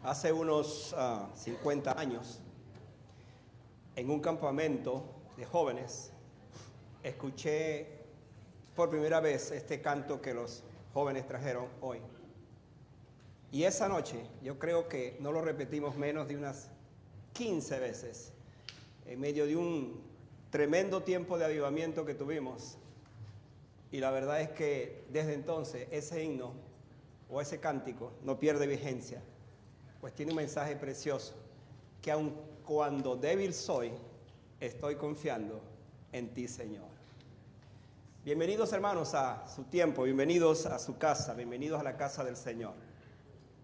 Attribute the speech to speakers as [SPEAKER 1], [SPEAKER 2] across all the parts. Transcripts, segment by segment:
[SPEAKER 1] Hace unos 50 años, en un campamento de jóvenes, escuché por primera vez este canto que los jóvenes trajeron hoy. Y esa noche, yo creo que no lo repetimos menos de unas 15 veces, en medio de un tremendo tiempo de avivamiento que tuvimos. Y la verdad es que desde entonces ese himno o ese cántico no pierde vigencia, pues tiene un mensaje precioso, que aun cuando débil soy, estoy confiando en ti, Señor. Bienvenidos, hermanos, a su tiempo, bienvenidos a su casa, bienvenidos a la casa del Señor.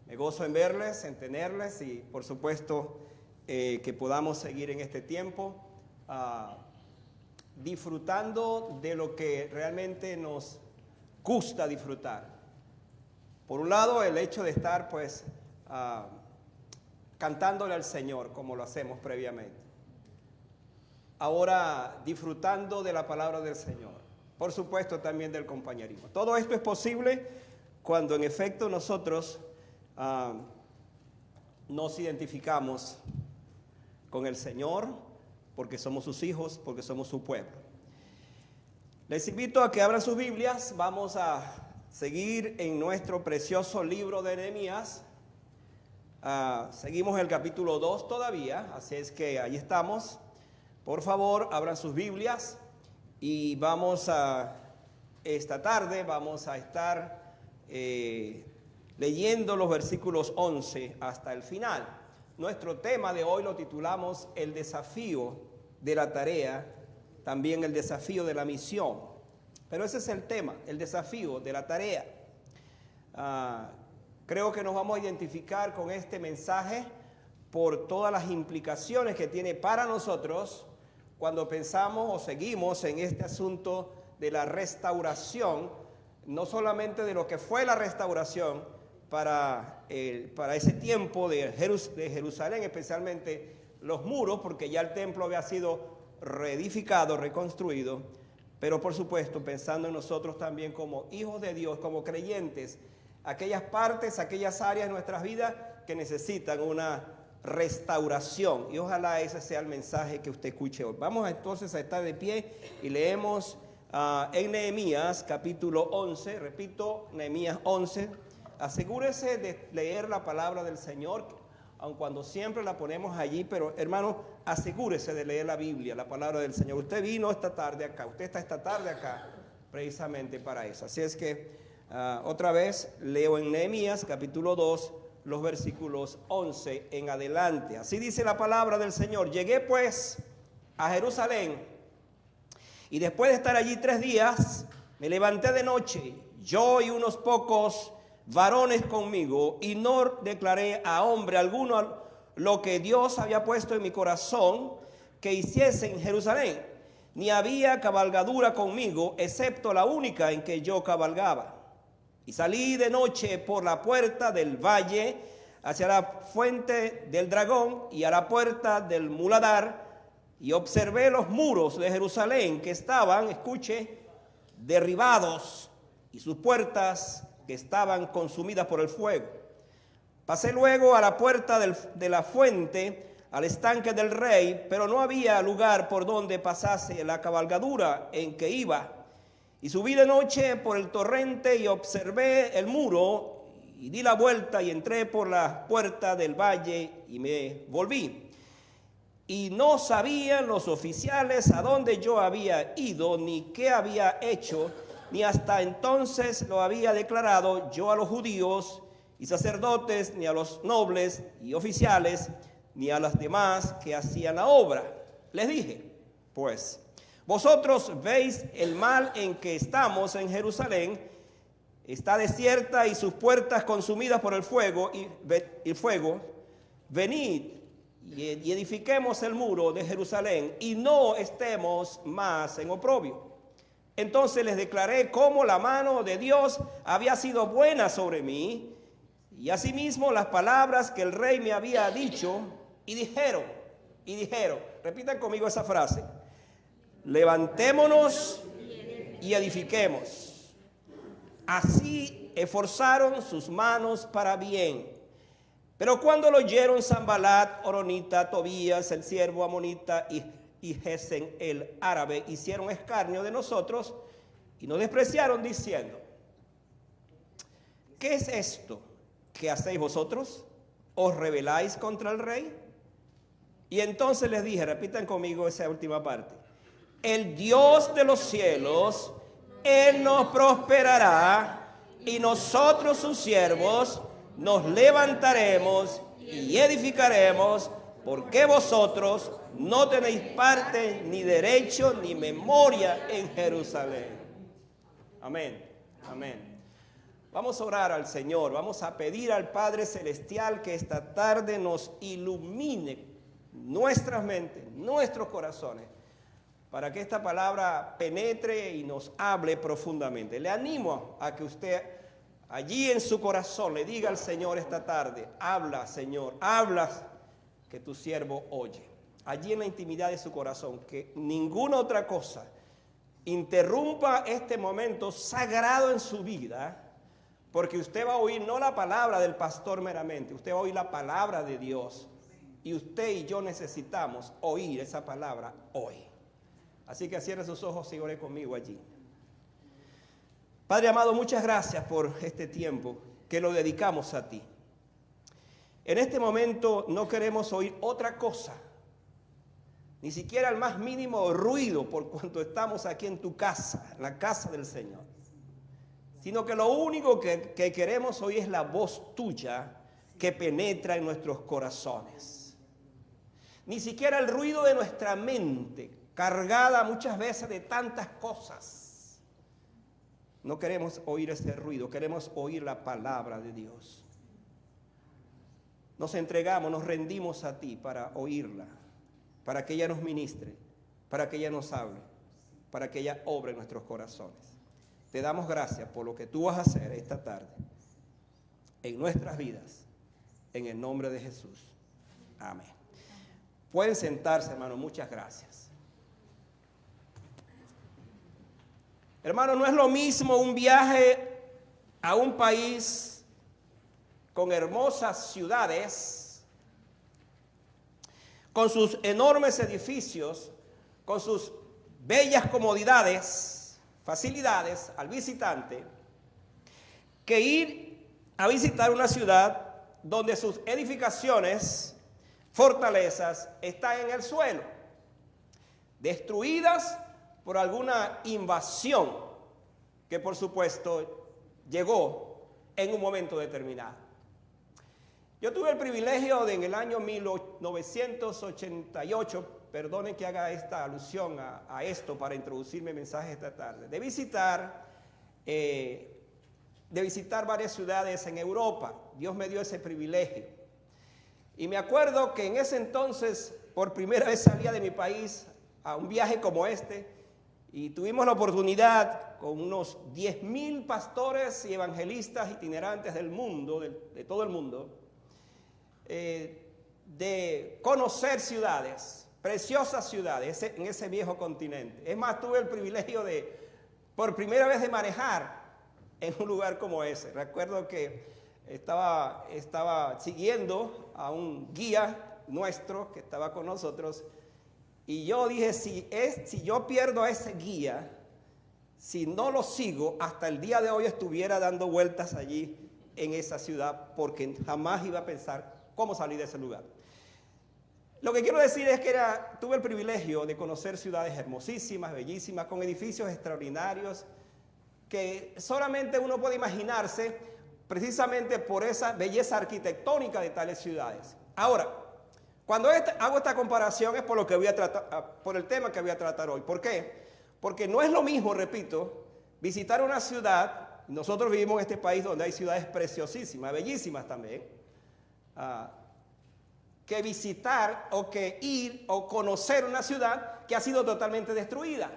[SPEAKER 1] Me gozo en verles, en tenerles y, por supuesto, que podamos seguir en este tiempo disfrutando de lo que realmente nos gusta disfrutar. Por un lado, el hecho de estar, pues, cantándole al Señor, como lo hacemos previamente. Ahora, disfrutando de la palabra del Señor. Por supuesto, también del compañerismo. Todo esto es posible cuando, en efecto, nosotros nos identificamos con el Señor, porque somos sus hijos, porque somos su pueblo. Les invito a que abran sus Biblias. Vamos a seguir en nuestro precioso libro de Nehemías. Seguimos el capítulo 2 todavía, así es que ahí estamos. Por favor, abran sus Biblias y esta tarde vamos a estar leyendo los versículos 11 hasta el final. Nuestro tema de hoy lo titulamos El desafío de la tarea, también el desafío de la misión. Pero ese es el tema, el desafío de la tarea. Creo que nos vamos a identificar con este mensaje por todas las implicaciones que tiene para nosotros cuando pensamos o seguimos en este asunto de la restauración, no solamente de lo que fue la restauración para ese tiempo de Jerusalén, especialmente los muros, porque ya el templo había sido reedificado, reconstruido, pero por supuesto pensando en nosotros también como hijos de Dios, como creyentes, aquellas partes, aquellas áreas de nuestras vidas que necesitan una restauración. Y ojalá ese sea el mensaje que usted escuche hoy. Vamos entonces a estar de pie y leemos en Nehemías capítulo 11, repito, Nehemías 11. Asegúrese de leer la palabra del Señor, aun cuando siempre la ponemos allí, pero hermano, asegúrese de leer la Biblia, la palabra del Señor. Usted vino esta tarde acá, usted está esta tarde acá precisamente para eso. Así es que otra vez leo en Nehemías capítulo 2 los versículos 11 en adelante. Así dice la palabra del Señor. Llegué pues a Jerusalén y después de estar allí 3 días me levanté de noche, yo y unos pocos varones conmigo, y no declaré a hombre alguno lo que Dios había puesto en mi corazón que hiciese en Jerusalén, ni había cabalgadura conmigo excepto la única en que yo cabalgaba. Y salí de noche por la puerta del valle hacia la fuente del dragón y a la puerta del muladar, y observé los muros de Jerusalén que estaban, escuche, derribados, y sus puertas que estaban consumidas por el fuego. Pasé luego a la puerta de la fuente, al estanque del rey, pero no había lugar por donde pasase la cabalgadura en que iba. Y subí de noche por el torrente y observé el muro, y di la vuelta y entré por la puerta del valle y me volví. Y no sabían los oficiales a dónde yo había ido, ni qué había hecho, ni hasta entonces lo había declarado yo a los judíos y sacerdotes, ni a los nobles y oficiales, ni a las demás que hacían la obra. Les dije, pues, vosotros veis el mal en que estamos en Jerusalén, está desierta y sus puertas consumidas por el fuego, venid y edifiquemos el muro de Jerusalén y no estemos más en oprobio. Entonces les declaré cómo la mano de Dios había sido buena sobre mí, y asimismo las palabras que el rey me había dicho, y dijeron, repitan conmigo esa frase: levantémonos y edifiquemos. Así esforzaron sus manos para bien, Pero cuando lo oyeron Sanbalat, Horonita, Tobías, el siervo amonita y Gesem el árabe, hicieron escarnio de nosotros y nos despreciaron diciendo: ¿qué es esto que hacéis vosotros? ¿Os rebeláis contra el rey? Y entonces les dije, repitan conmigo esa última parte: el Dios de los cielos, Él nos prosperará, y nosotros sus siervos nos levantaremos y edificaremos, porque vosotros no tenéis parte, ni derecho, ni memoria en Jerusalén. Amén, amén. Vamos a orar al Señor, vamos a pedir al Padre Celestial que esta tarde nos ilumine nuestras mentes, nuestros corazones, para que esta palabra penetre y nos hable profundamente. Le animo a que usted allí en su corazón le diga al Señor esta tarde: habla, Señor, habla, que tu siervo oye. Allí en la intimidad de su corazón, que ninguna otra cosa interrumpa este momento sagrado en su vida, porque usted va a oír no la palabra del pastor meramente, usted va a oír la palabra de Dios. Y usted y yo necesitamos oír esa palabra hoy. Así que cierre sus ojos y ore conmigo allí. Padre amado, muchas gracias por este tiempo que lo dedicamos a ti. En este momento no queremos oír otra cosa, ni siquiera el más mínimo ruido, por cuanto estamos aquí en tu casa, en la casa del Señor. Sino que lo único que queremos oír es la voz tuya que penetra en nuestros corazones. Ni siquiera el ruido de nuestra mente, cargada muchas veces de tantas cosas. No queremos oír ese ruido, queremos oír la palabra de Dios. Nos entregamos, nos rendimos a ti para oírla, para que ella nos ministre, para que ella nos hable, para que ella obre en nuestros corazones. Te damos gracias por lo que tú vas a hacer esta tarde en nuestras vidas, en el nombre de Jesús. Amén. Pueden sentarse, hermano, muchas gracias. Hermano, no es lo mismo un viaje a un país con hermosas ciudades, con sus enormes edificios, con sus bellas comodidades, facilidades al visitante, que ir a visitar una ciudad donde sus edificaciones, fortalezas, están en el suelo, destruidas por alguna invasión que por supuesto llegó en un momento determinado. Yo tuve el privilegio de en el año 1988, perdonen que haga esta alusión a esto para introducir mi mensaje esta tarde, de visitar varias ciudades en Europa. Dios me dio ese privilegio. Y me acuerdo que en ese entonces, por primera vez salía de mi país a un viaje como este, y tuvimos la oportunidad con unos 10,000 pastores y evangelistas itinerantes del mundo, de todo el mundo, de conocer ciudades, preciosas ciudades en ese viejo continente. Es más, tuve el privilegio por primera vez de manejar en un lugar como ese. Recuerdo que estaba siguiendo a un guía nuestro que estaba con nosotros, y yo dije, si yo pierdo a ese guía, si no lo sigo, hasta el día de hoy estuviera dando vueltas allí en esa ciudad, porque jamás iba a pensar cómo salir de ese lugar. Lo que quiero decir es que tuve el privilegio de conocer ciudades hermosísimas, bellísimas, con edificios extraordinarios, que solamente uno puede imaginarse precisamente por esa belleza arquitectónica de tales ciudades. Ahora, cuando hago esta comparación es por lo que voy a tratar, por el tema que voy a tratar hoy. ¿Por qué? Porque no es lo mismo, repito, visitar una ciudad. Nosotros vivimos en este país donde hay ciudades preciosísimas, bellísimas también, que visitar o que ir o conocer una ciudad que ha sido totalmente destruida.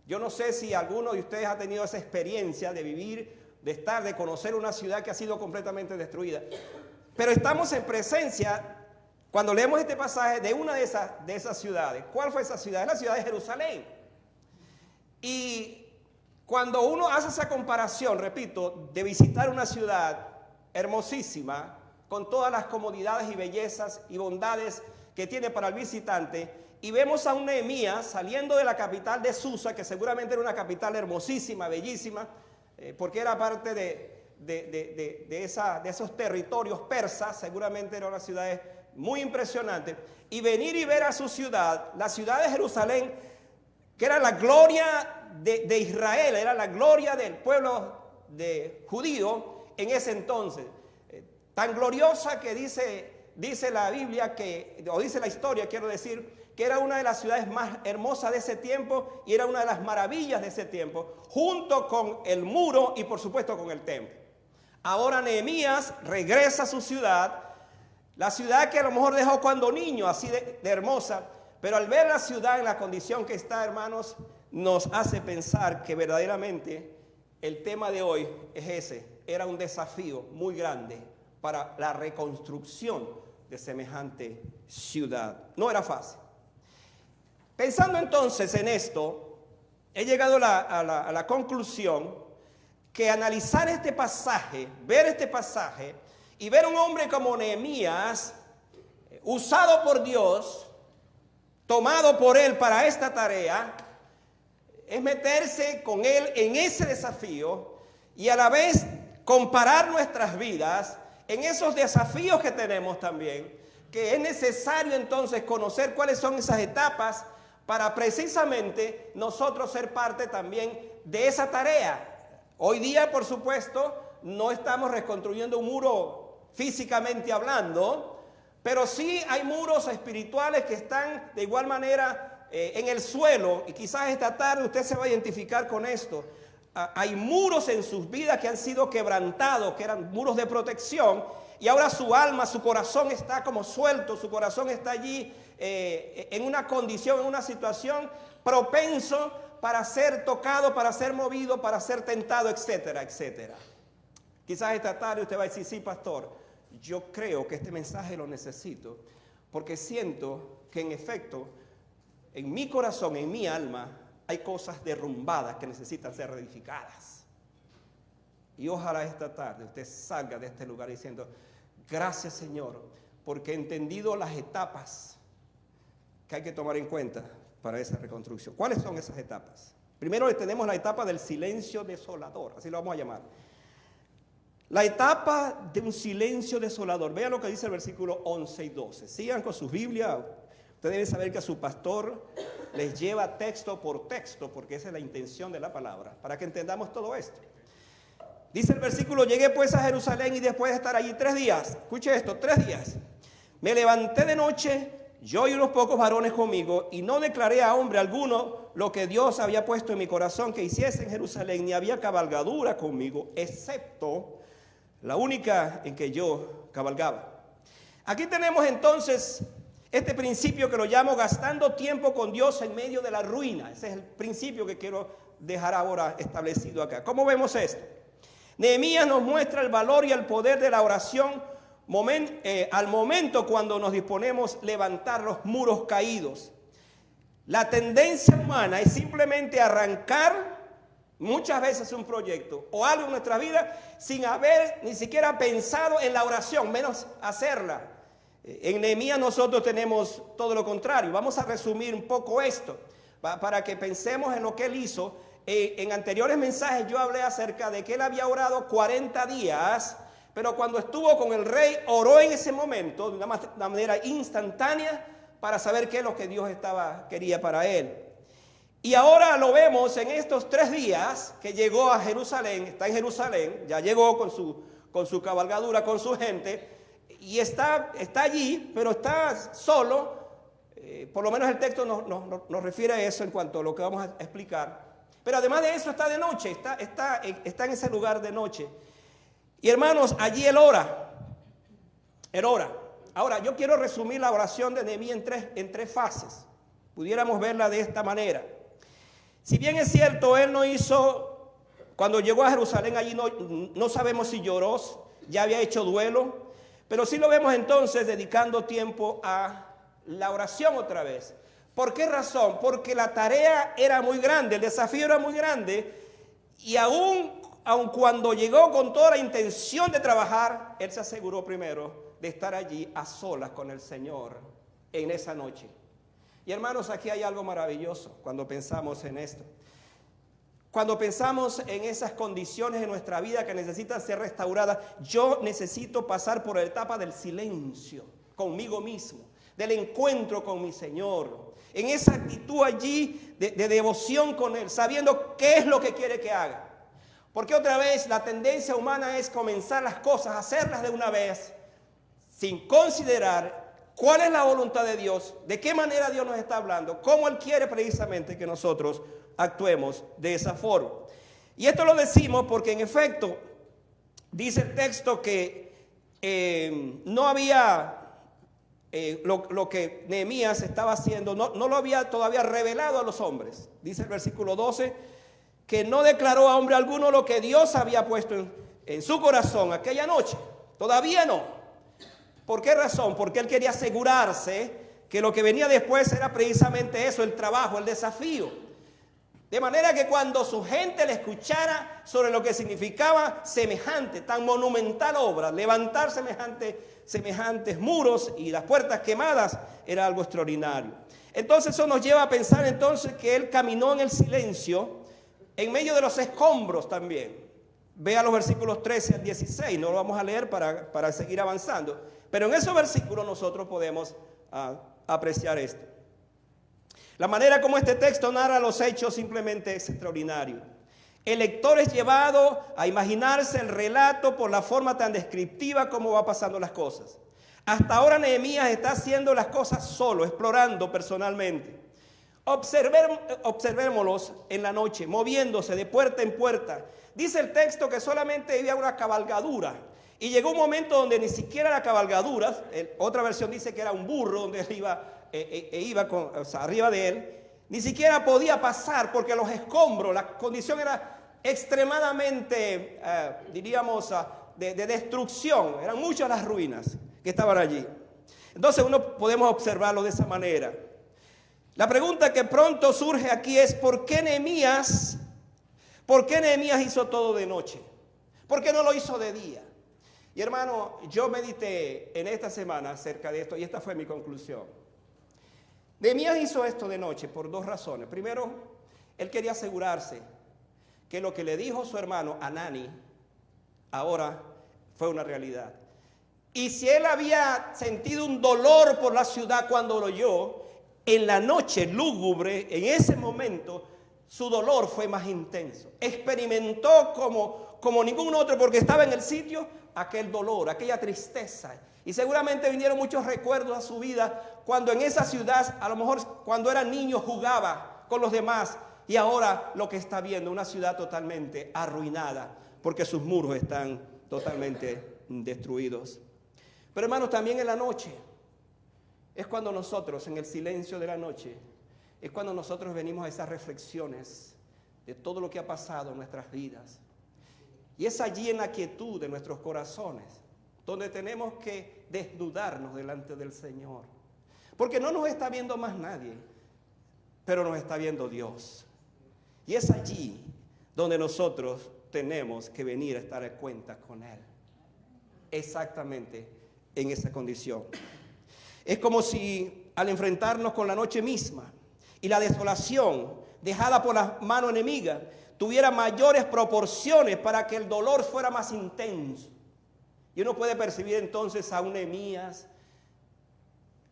[SPEAKER 1] Yo no sé si alguno de ustedes ha tenido esa experiencia de vivir, de conocer una ciudad que ha sido completamente destruida. Pero estamos en presencia, cuando leemos este pasaje, de una de esas ciudades. ¿Cuál fue esa ciudad? Es la ciudad de Jerusalén. Y cuando uno hace esa comparación, repito, de visitar una ciudad hermosísima, con todas las comodidades y bellezas y bondades que tiene para el visitante. Y vemos a un Nehemías saliendo de la capital de Susa, que seguramente era una capital hermosísima, bellísima, porque era parte de esos territorios persas, seguramente era una ciudad muy impresionante. Y venir y ver a su ciudad, la ciudad de Jerusalén, que era la gloria de Israel, era la gloria del pueblo judío en ese entonces. Tan gloriosa que dice la Biblia, o dice la historia, quiero decir, que era una de las ciudades más hermosas de ese tiempo y era una de las maravillas de ese tiempo, junto con el muro y por supuesto con el templo. Ahora Nehemías regresa a su ciudad, la ciudad que a lo mejor dejó cuando niño, así de hermosa, pero al ver la ciudad en la condición que está, hermanos, nos hace pensar que verdaderamente el tema de hoy es ese. Era un desafío muy grande para la reconstrucción de semejante ciudad. No era fácil. Pensando entonces en esto, he llegado a la conclusión que analizar este pasaje, ver este pasaje y ver un hombre como Nehemías, usado por Dios, tomado por él para esta tarea, es meterse con él en ese desafío y a la vez comparar nuestras vidas en esos desafíos que tenemos también, que es necesario entonces conocer cuáles son esas etapas para precisamente nosotros ser parte también de esa tarea. Hoy día, por supuesto, no estamos reconstruyendo un muro físicamente hablando, pero sí hay muros espirituales que están de igual manera en el suelo, y quizás esta tarde usted se va a identificar con esto. Hay muros en sus vidas que han sido quebrantados, que eran muros de protección, y ahora su alma, su corazón está como suelto, su corazón está allí en una condición, en una situación propenso para ser tocado, para ser movido, para ser tentado, etcétera, etcétera. Quizás esta tarde usted va a decir, sí, pastor, yo creo que este mensaje lo necesito, porque siento que en efecto, en mi corazón, en mi alma, hay cosas derrumbadas que necesitan ser reedificadas. Y ojalá esta tarde usted salga de este lugar diciendo, gracias Señor, porque he entendido las etapas que hay que tomar en cuenta para esa reconstrucción. ¿Cuáles son esas etapas? Primero tenemos la etapa del silencio desolador, así lo vamos a llamar. La etapa de un silencio desolador. Vean lo que dice el versículo 11 y 12. Sigan con sus Biblias. Ustedes deben saber que a su pastor les lleva texto por texto, porque esa es la intención de la palabra, para que entendamos todo esto. Dice el versículo, llegué pues a Jerusalén y después de estar allí 3 días, escuche esto, 3 días, me levanté de noche, yo y unos pocos varones conmigo, y no declaré a hombre alguno lo que Dios había puesto en mi corazón que hiciese en Jerusalén, ni había cabalgadura conmigo, excepto la única en que yo cabalgaba. Aquí tenemos entonces este principio que lo llamo gastando tiempo con Dios en medio de la ruina. Ese es el principio que quiero dejar ahora establecido acá. ¿Cómo vemos esto? Nehemías nos muestra el valor y el poder de la oración al momento cuando nos disponemos a levantar los muros caídos. La tendencia humana es simplemente arrancar muchas veces un proyecto o algo en nuestra vida sin haber ni siquiera pensado en la oración, menos hacerla. En Nehemías nosotros tenemos todo lo contrario. Vamos a resumir un poco esto para que pensemos en lo que él hizo. En anteriores mensajes yo hablé acerca de que él había orado 40 días, pero cuando estuvo con el rey oró en ese momento de una manera instantánea para saber qué es lo que Dios quería para él. Y ahora lo vemos en estos 3 días que llegó a Jerusalén, está en Jerusalén, ya llegó con su cabalgadura, con su gente, y está allí, pero está solo. Por lo menos el texto nos refiere a eso en cuanto a lo que vamos a explicar. Pero además de eso está de noche, está en ese lugar de noche. Y hermanos, allí él ora. Ahora, yo quiero resumir la oración de Nehemías en tres fases. Pudiéramos verla de esta manera. Si bien es cierto, él no hizo, cuando llegó a Jerusalén, allí no sabemos si lloró, ya había hecho duelo, pero sí lo vemos entonces dedicando tiempo a la oración otra vez. ¿Por qué razón? Porque la tarea era muy grande, el desafío era muy grande, y aún aun cuando llegó con toda la intención de trabajar, él se aseguró primero de estar allí a solas con el Señor en esa noche. Y hermanos, aquí hay algo maravilloso cuando pensamos en esto. Cuando pensamos en esas condiciones en nuestra vida que necesitan ser restauradas, yo necesito pasar por la etapa del silencio conmigo mismo, del encuentro con mi Señor, en esa actitud allí de devoción con Él, sabiendo qué es lo que quiere que haga. Porque otra vez la tendencia humana es comenzar las cosas, hacerlas de una vez, sin considerar cuál es la voluntad de Dios, de qué manera Dios nos está hablando, cómo Él quiere precisamente que nosotros actuemos de esa forma. Y esto lo decimos porque en efecto dice el texto que no había lo que Nehemías estaba haciendo, no lo había todavía revelado a los hombres. Dice el versículo 12 que no declaró a hombre alguno lo que Dios había puesto en su corazón aquella noche. Todavía no. ¿Por qué razón? Porque él quería asegurarse que lo que venía después era precisamente eso, el trabajo, el desafío. De manera que cuando su gente le escuchara sobre lo que significaba semejante, tan monumental obra, levantar semejantes muros y las puertas quemadas, era algo extraordinario. Entonces eso nos lleva a pensar entonces que él caminó en el silencio, en medio de los escombros también. Vea los versículos 13 al 16, no lo vamos a leer para seguir avanzando. Pero en esos versículos nosotros podemos apreciar esto. La manera como este texto narra los hechos simplemente es extraordinario. El lector es llevado a imaginarse el relato por la forma tan descriptiva como va pasando las cosas. Hasta ahora Nehemías está haciendo las cosas solo, explorando personalmente. Observémoslos en la noche, moviéndose de puerta en puerta. Dice el texto que solamente había una cabalgadura. Y llegó un momento donde ni siquiera la cabalgadura, otra versión dice que era un burro donde él iba arriba de él, ni siquiera podía pasar porque los escombros, la condición era extremadamente, de destrucción. Eran muchas las ruinas que estaban allí. Entonces podemos observarlo de esa manera. La pregunta que pronto surge aquí es ¿por qué Nehemías hizo todo de noche? ¿Por qué no lo hizo de día? Y hermano, yo medité en esta semana acerca de esto y esta fue mi conclusión. Nehemías hizo esto de noche por dos razones. Primero, él quería asegurarse que lo que le dijo su hermano Hanani ahora fue una realidad. Y si él había sentido un dolor por la ciudad cuando lo oyó, en la noche lúgubre, en ese momento, su dolor fue más intenso. Experimentó como ningún otro, porque estaba en el sitio, aquel dolor, aquella tristeza. Y seguramente vinieron muchos recuerdos a su vida cuando en esa ciudad, a lo mejor cuando era niño, jugaba con los demás. Y ahora lo que está viendo, una ciudad totalmente arruinada, porque sus muros están totalmente destruidos. Pero hermanos, también en la noche, es cuando nosotros, en el silencio de la noche, es cuando nosotros venimos a esas reflexiones de todo lo que ha pasado en nuestras vidas. Y es allí en la quietud de nuestros corazones donde tenemos que desnudarnos delante del Señor. Porque no nos está viendo más nadie, pero nos está viendo Dios. Y es allí donde nosotros tenemos que venir a estar a cuenta con Él. Exactamente en esa condición. Es como si al enfrentarnos con la noche misma y la desolación dejada por la mano enemiga tuviera mayores proporciones para que el dolor fuera más intenso. Y uno puede percibir entonces a un Nehemías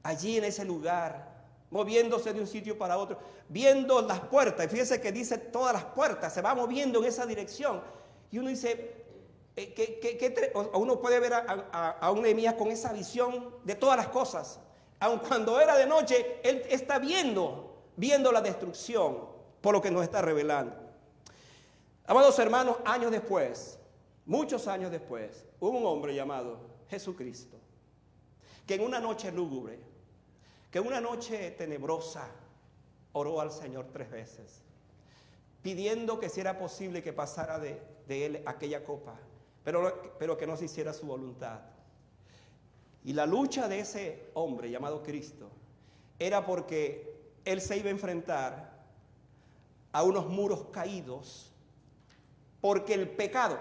[SPEAKER 1] allí en ese lugar, moviéndose de un sitio para otro, viendo las puertas. Y fíjese que dice todas las puertas, se va moviendo en esa dirección. Y uno dice, uno puede ver a un Nehemías con esa visión de todas las cosas. Aun cuando era de noche, él está viendo la destrucción por lo que nos está revelando. Amados hermanos, años después, muchos años después, hubo un hombre llamado Jesucristo, que en una noche lúgubre, que en una noche tenebrosa, oró al Señor 3 veces, pidiendo que si era posible que pasara de él aquella copa, pero que no se hiciera su voluntad. Y la lucha de ese hombre llamado Cristo era porque él se iba a enfrentar a unos muros caídos, porque el pecado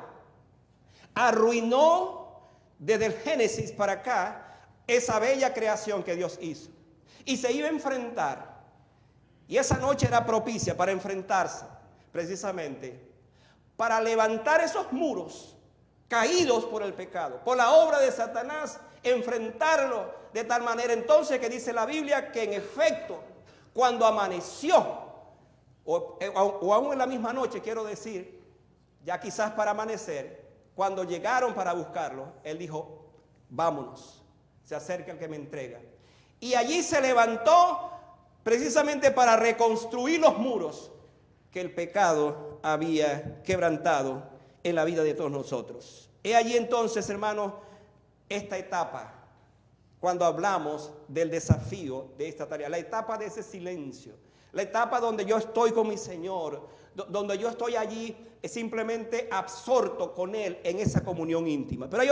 [SPEAKER 1] arruinó desde el Génesis para acá esa bella creación que Dios hizo. Y se iba a enfrentar. Y esa noche era propicia para enfrentarse, precisamente, para levantar esos muros caídos por el pecado, por la obra de Satanás, enfrentarlo de tal manera entonces que dice la Biblia que en efecto, cuando amaneció, o aún en la misma noche, quiero decir, ya quizás para amanecer, cuando llegaron para buscarlo, él dijo, vámonos, se acerca el que me entrega. Y allí se levantó precisamente para reconstruir los muros que el pecado había quebrantado en la vida de todos nosotros. He allí entonces, hermanos, esta etapa, cuando hablamos del desafío de esta tarea, la etapa de ese silencio, la etapa donde yo estoy con mi Señor, donde yo estoy allí simplemente absorto con Él en esa comunión íntima. Pero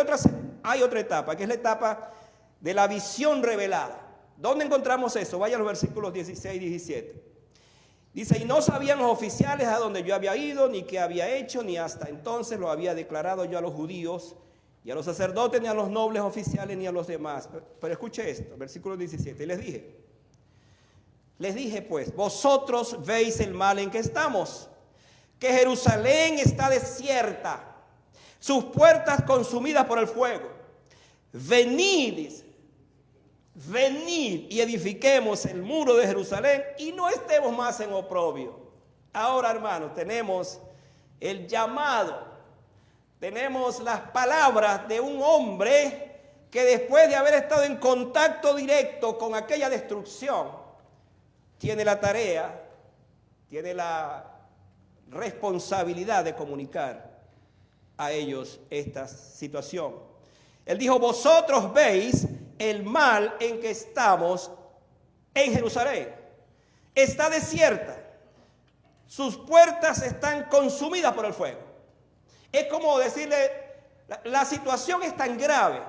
[SPEAKER 1] hay otra etapa, que es la etapa de la visión revelada. ¿Dónde encontramos eso? Vaya a los versículos 16 y 17. Dice, y no sabían los oficiales a dónde yo había ido, ni qué había hecho, ni hasta entonces lo había declarado yo a los judíos, y a los sacerdotes, ni a los nobles oficiales, ni a los demás. Pero escuche esto, versículo 17. Y les dije pues, vosotros veis el mal en que estamos, que Jerusalén está desierta, sus puertas consumidas por el fuego. Venid y edifiquemos el muro de Jerusalén y no estemos más en oprobio. Ahora, hermanos, tenemos el llamado, tenemos las palabras de un hombre que después de haber estado en contacto directo con aquella destrucción, tiene la tarea, tiene la responsabilidad de comunicar a ellos esta situación. Él dijo, vosotros veis el mal en que estamos en Jerusalén. Está desierta. Sus puertas están consumidas por el fuego. Es como decirle, la situación es tan grave.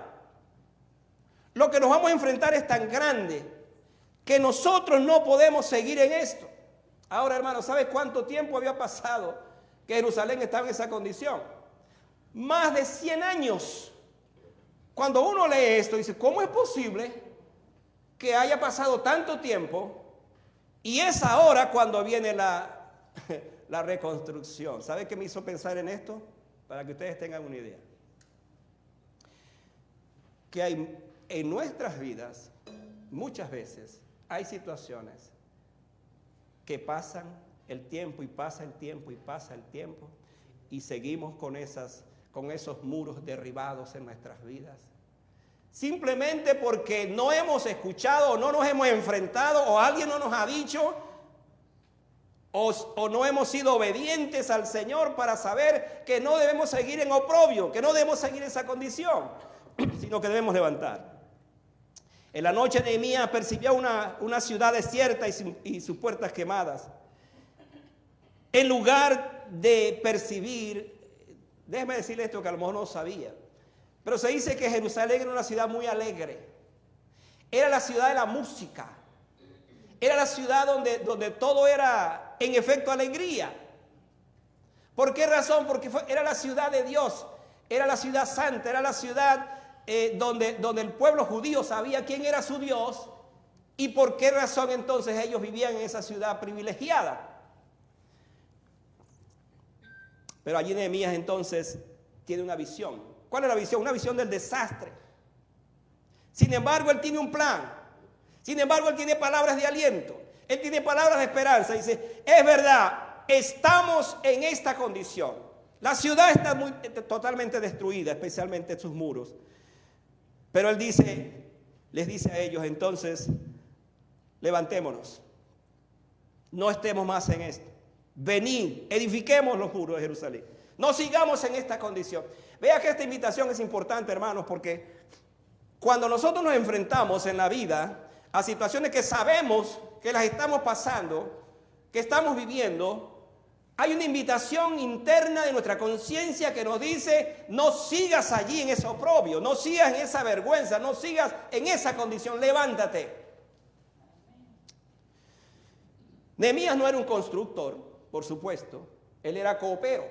[SPEAKER 1] Lo que nos vamos a enfrentar es tan grande que nosotros no podemos seguir en esto. Ahora, hermano, ¿sabe cuánto tiempo había pasado que Jerusalén estaba en esa condición? Más de 100 años. Cuando uno lee esto, dice, ¿cómo es posible que haya pasado tanto tiempo y es ahora cuando viene la reconstrucción? ¿Sabe qué me hizo pensar en esto? Para que ustedes tengan una idea. Que hay en nuestras vidas, muchas veces, hay situaciones que pasan el tiempo y pasa el tiempo y pasa el tiempo y seguimos con esos muros derribados en nuestras vidas. Simplemente porque no hemos escuchado o no nos hemos enfrentado o alguien no nos ha dicho o no hemos sido obedientes al Señor para saber que no debemos seguir en oprobio, que no debemos seguir en esa condición, sino que debemos levantar. En la noche Nehemías percibió una ciudad desierta y sus puertas quemadas. En lugar de percibir, déjeme decirle esto que a lo mejor no sabía, pero se dice que Jerusalén era una ciudad muy alegre. Era la ciudad de la música. Era la ciudad donde todo era en efecto alegría. ¿Por qué razón? Porque era la ciudad de Dios. Era la ciudad santa. Era la ciudad donde el pueblo judío sabía quién era su Dios. ¿Y por qué razón entonces ellos vivían en esa ciudad privilegiada? Pero allí Nehemías entonces tiene una visión. ¿Cuál es la visión? Una visión del desastre. Sin embargo, él tiene un plan. Sin embargo, él tiene palabras de aliento. Él tiene palabras de esperanza. Dice, es verdad, estamos en esta condición. La ciudad está totalmente destruida, especialmente sus muros. Pero él les dice a ellos, entonces, levantémonos. No estemos más en esto. Venid, edifiquemos los muros de Jerusalén. No sigamos en esta condición. Vea que esta invitación es importante, hermanos, porque cuando nosotros nos enfrentamos en la vida a situaciones que sabemos que las estamos pasando, que estamos viviendo, hay una invitación interna de nuestra conciencia que nos dice, no sigas allí en ese oprobio, no sigas en esa vergüenza, no sigas en esa condición, levántate. Nehemías no era un constructor, por supuesto, él era copero.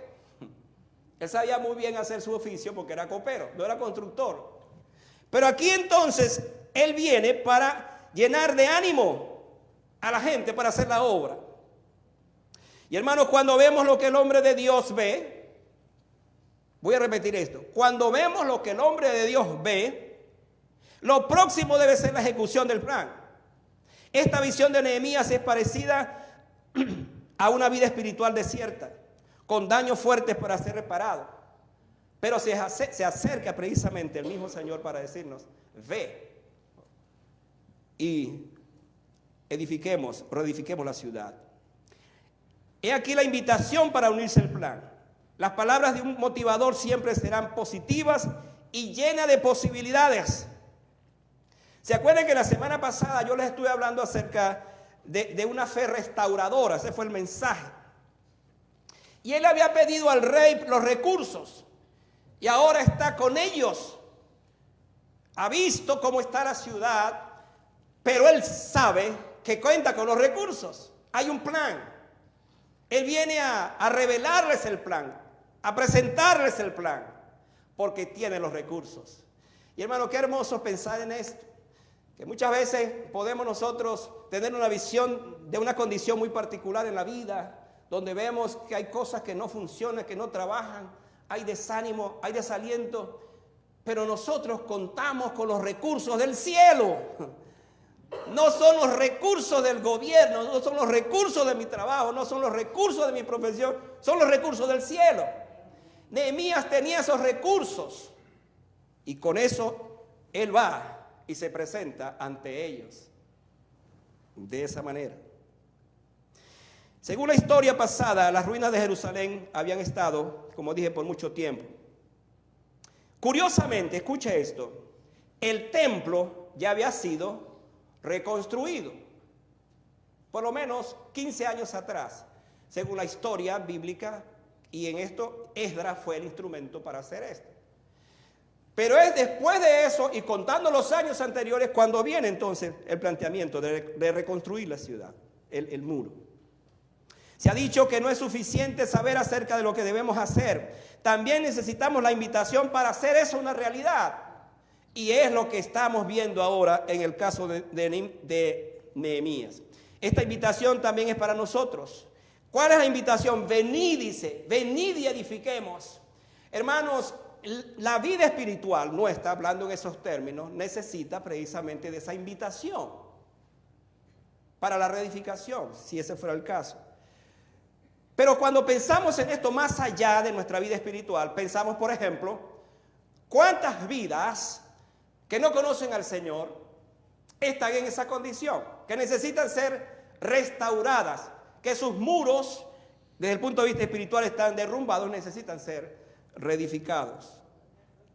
[SPEAKER 1] Él sabía muy bien hacer su oficio porque era copero, no era constructor. Pero aquí entonces él viene para llenar de ánimo a la gente para hacer la obra. Y hermanos, cuando vemos lo que el hombre de Dios ve, voy a repetir esto, cuando vemos lo que el hombre de Dios ve, lo próximo debe ser la ejecución del plan. Esta visión de Nehemías es parecida a una vida espiritual desierta, con daños fuertes para ser reparados. Pero se acerca precisamente el mismo Señor para decirnos, ve y reedifiquemos la ciudad. He aquí la invitación para unirse al plan. Las palabras de un motivador siempre serán positivas y llenas de posibilidades. ¿Se acuerdan que la semana pasada yo les estuve hablando acerca de una fe restauradora? Ese fue el mensaje. Y él había pedido al rey los recursos y ahora está con ellos. Ha visto cómo está la ciudad, pero él sabe que cuenta con los recursos. Hay un plan. Él viene a revelarles el plan, a presentarles el plan, porque tiene los recursos. Y hermano, qué hermoso pensar en esto, que muchas veces podemos nosotros tener una visión de una condición muy particular en la vida, donde vemos que hay cosas que no funcionan, que no trabajan, hay desánimo, hay desaliento, pero nosotros contamos con los recursos del cielo. No son los recursos del gobierno, no son los recursos de mi trabajo, no son los recursos de mi profesión, son los recursos del cielo. Nehemías tenía esos recursos y con eso él va y se presenta ante ellos de esa manera. Según la historia pasada, las ruinas de Jerusalén habían estado, como dije, por mucho tiempo. Curiosamente, escucha esto, el templo ya había sido reconstruido, por lo menos 15 años atrás, según la historia bíblica, y en esto Esdras fue el instrumento para hacer esto. Pero es después de eso, y contando los años anteriores, cuando viene entonces el planteamiento de reconstruir la ciudad, el muro. Se ha dicho que no es suficiente saber acerca de lo que debemos hacer. También necesitamos la invitación para hacer eso una realidad. Y es lo que estamos viendo ahora en el caso de Nehemías. Esta invitación también es para nosotros. ¿Cuál es la invitación? Venid, dice, venid y edifiquemos. Hermanos, la vida espiritual nuestra, hablando en esos términos, necesita precisamente de esa invitación para la reedificación, si ese fuera el caso. Pero cuando pensamos en esto más allá de nuestra vida espiritual, pensamos, por ejemplo, ¿cuántas vidas que no conocen al Señor están en esa condición? Que necesitan ser restauradas, que sus muros, desde el punto de vista espiritual, están derrumbados, necesitan ser reedificados.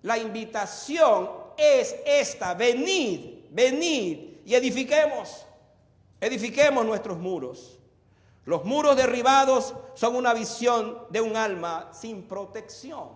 [SPEAKER 1] La invitación es esta: venid, venid y edifiquemos nuestros muros. Los muros derribados son una visión de un alma sin protección.